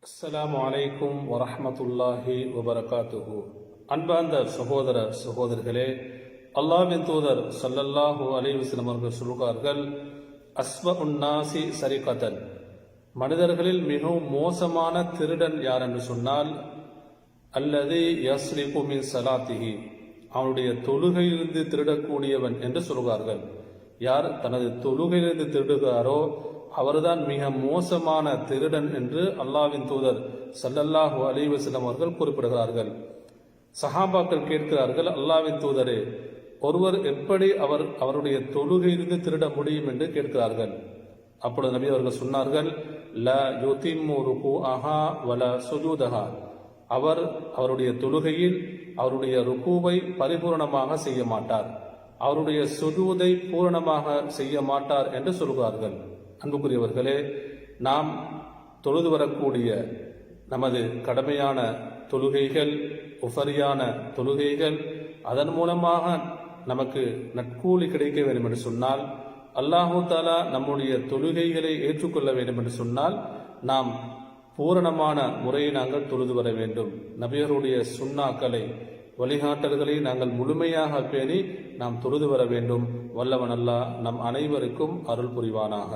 அஸ்ஸலாமு அலைக்கும் வரஹ்மத்துல்லாஹி வபரகாத்துஹு. அன்பார்ந்த சகோதர சகோதரிகளே, அல்லாஹ்வின் தூதர் ஸல்லல்லாஹு அலைஹி வஸல்லம் அவர்கள் சொல்கிறார்கள், அஸ்வஉன் நாசி சரிகதன், மனிதர்களில் மிகவும் மோசமான திருடன் யார் என்று சொன்னால், அல்லது யஸ்ரிகு மின் ஸலாத்திஹி, அவனுடைய தொழுகையிலிருந்து திருடக்கூடியவன் என்று சொல்கிறார்கள். யார் தனது தொழுகையிலிருந்து திருடுகிறாரோ அவர்தான் மிக மோசமான திருடன் என்று அல்லாஹ்வின் தூதர் ஸல்லல்லாஹு அலைஹி வஸல்லம் அவர்கள் குறிப்பிடுகிறார்கள். சஹாபாக்கள் கேட்கிறார்கள், அல்லாஹ்வின் தூதரே, ஒருவர் எப்படி அவருடைய தொழுகையிலிருந்து திருட முடியும் என்று கேட்கிறார்கள். அப்பொழுது நபி அவர்கள் சொன்னார்கள், லா யுதிம்மு ருகூஅஹா வலா சுஜூதஹா, அவருடைய தொழுகையில் அவருடைய ருகூவை பரிபூர்ணமாக செய்ய மாட்டார், அவருடைய சுஜூதை பூரணமாக செய்ய மாட்டார் என்று சொல்கிறார்கள். அன்புக்குரியவர்களே, நாம் தொழுது வரக்கூடிய நமது கடமையான தொழுகைகள், உஃபரியான தொழுகைகள், அதன் மூலமாக நமக்கு நற்கூலி கிடைக்க வேண்டும் என்று சொன்னால், அல்லாஹு தாலா நம்முடைய தொழுகைகளை ஏற்றுக்கொள்ள வேண்டும் என்று சொன்னால், நாம் பூரணமான முறையை நாங்கள் தொழுது வர வேண்டும். நபியருடைய சுன்னாக்களை, வழிகாட்டல்களை நாங்கள் முழுமையாக பேணி நாம் தொழுது வர வேண்டும். வல்லவன் அல்லாஹ் நம் அனைவருக்கும் அருள் புரிவானாக.